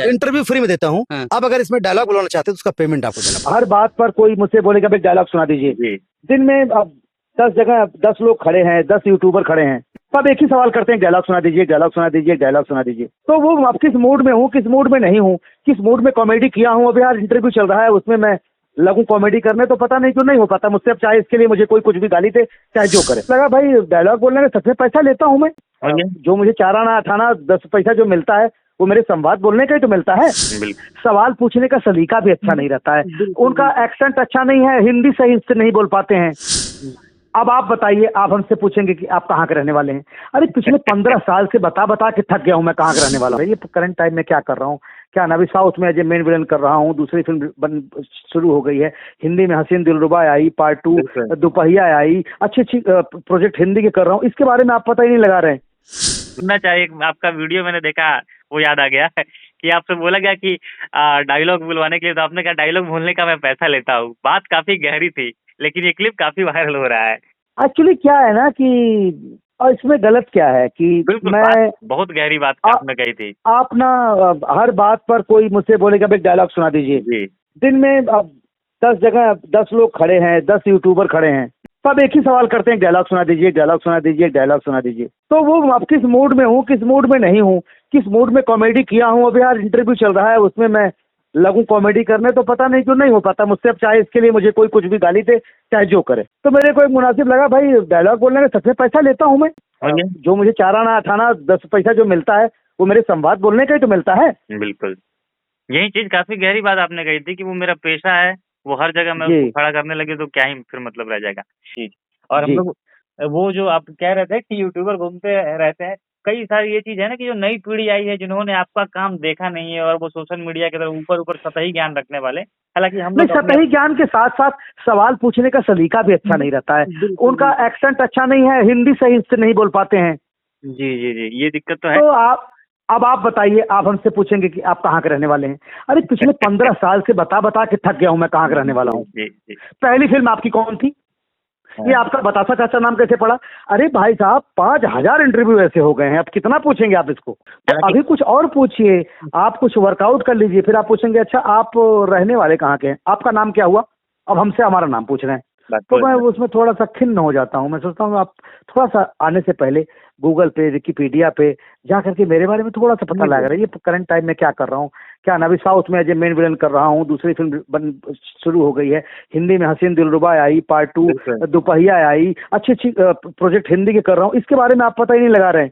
Interview free में देता हूँ। हाँ। आप अगर इसमें डायलॉग बुलाना चाहते हैं तो उसका पेमेंट आपको देना पड़ेगा। हर बात पर कोई मुझसे बोलेगा भाई डायलॉग सुना दीजिए। जी। दिन में अब 10 जगह 10 लोग खड़े हैं, 10 यूट्यूबर खड़े हैं, सब एक ही सवाल करते हैं, डायलॉग सुना दीजिए, डायलॉग सुना दीजिए, डायलॉग सुना दीजिए। तो वो अब किस मूड में हूँ, किस मूड में नहीं हूँ, किस मूड में कॉमेडी किया हूँ। अभी यार इंटरव्यू चल रहा है, उसमें मैं लगूं कॉमेडी करने तो पता नहीं क्यों नहीं हो पाता मुझसे। अब चाहे इसके लिए मुझे कोई कुछ भी गाली दे, चाहे जो करे, लगा भाई डायलॉग बोलने में सच में पैसा लेता हूँ मैं। और ये जो मुझे 4 आना 8 आना 10 पैसा जो मिलता है वो मेरे संवाद बोलने का ही तो मिलता है। बिल्कुल। सवाल पूछने का सलीका भी अच्छा नहीं रहता है, उनका एक्सेंट अच्छा नहीं है, हिंदी सही से नहीं बोल पाते हैं। अब आप बताइए, आप हमसे पूछेंगे कि आप कहाँ के रहने वाले हैं। अरे पिछले 15 साल से बता बता के थक गया हूँ मैं कहाँ का रहने वाला हूँ। ये करंट टाइम में क्या कर रहा हूँ, क्या ना, अभी साउथ में अजय मेन विलन कर रहा हूँ, दूसरी फिल्म शुरू हो गई है, हिंदी में हसीन दिलरुबा आई, पार्ट 2 दोपहिया आई, अच्छी अच्छी प्रोजेक्ट हिंदी के कर रहा हूँ। इसके बारे में आप पता ही नहीं लगा रहे हैं। सुनना चाहिए, आपका वीडियो मैंने देखा, वो याद आ गया कि आपसे बोला गया कि डायलॉग बुलवाने के लिए, तो आपने कहा डायलॉग बोलने का मैं पैसा लेता हूँ। बात काफी गहरी थी, लेकिन ये क्लिप काफी वायरल हो रहा है। एक्चुअली क्या है ना कि, और इसमें गलत क्या है कि बिल्कुल, मैं बहुत गहरी बात आपने कही थी। आप ना हर बात पर कोई मुझसे बोलेगा भाई डायलॉग सुना दीजिए। जी। दिन में अब 10 जगह 10 लोग खड़े हैं, 10 यूट्यूबर खड़े हैं, सब एक ही सवाल करते हैं, डायलॉग सुना दीजिए, डायलॉग सुना दीजिए, डायलॉग सुना दीजिए। तो वो अब किस मूड में हूँ, किस मूड में नहीं हूँ, किस मूड में कॉमेडी किया हूँ। अभी यार इंटरव्यू चल रहा है, उसमें मैं लगूं कॉमेडी करने तो पता नहीं क्यों नहीं हो पाता मुझसे। अब चाहे इसके लिए मुझे कोई कुछ भी गाली दे, चाहे जो करे, तो मेरे को एक मुनासिब लगा भाई डायलॉग बोलने में सच में पैसा लेता हूँ मैं। और ये जो मुझे 4 आना 8 आना 10 पैसा जो मिलता है वो मेरे संवाद बोलने का ही तो मिलता है। बिल्कुल, यही चीज काफी गहरी बात आपने कही थी कि वो मेरा पेशा है, वो हर जगह मैं जी। उसको खड़ा करने लगे तो क्या ही फिर मतलब रह जाएगा। जी। और हम जी। लोग वो जो आप कह रहे थे कि यूट्यूबर घूमते रहते हैं, कई सारी ये चीज है ना कि जो नई पीढ़ी आई है, जिन्होंने आपका काम देखा नहीं है और वो सोशल मीडिया की तरफ ऊपर ऊपर सतही ज्ञान रखने वाले, हालांकि हम नहीं, लोग अपने- सतही ज्ञान के साथ साथ सवाल पूछने का सलीका भी अच्छा नहीं रहता है, बिल्कुल। उनका एक्सेंट अच्छा नहीं है, हिंदी सही से नहीं बोल पाते हैं। जी जी जी, ये दिक्कत तो है। तो अब आप बताइए, आप हमसे पूछेंगे कि आप कहाँ के रहने वाले हैं। अरे पिछले 15 साल से बता बता के थक गया हूँ मैं कहाँ का रहने वाला हूँ। जी जी। पहली फिल्म आपकी कौन थी? ये आपका बतासा चाचा नाम कैसे पड़ा? अरे भाई साहब 5000 इंटरव्यू ऐसे हो गए हैं, अब कितना पूछेंगे आप इसको? तो अभी कुछ और पूछिए, आप कुछ वर्कआउट कर लीजिए, फिर आप पूछेंगे अच्छा आप रहने वाले कहाँ के हैं, आपका नाम क्या हुआ? अब हमसे हमारा नाम पूछ रहे हैं, तो मैं उसमें थोड़ा सा खिन्न हो जाता हूँ। मैं सोचता हूँ आप थोड़ा सा आने से पहले गूगल पे, विकिपीडिया पे जा करके मेरे बारे में थोड़ा सा पता लगा रहा है। ये करंट टाइम में क्या कर रहा हूँ, क्या ना, अभी साउथ में अजय मेन विलन कर रहा हूँ, दूसरी फिल्म शुरू हो गई है, हिंदी में हसीन दिलरुबा आई, पार्ट 2 दोपहिया आई, अच्छी अच्छी प्रोजेक्ट हिंदी के कर रहा हूँ। इसके बारे में आप पता ही नहीं लगा रहे हैं।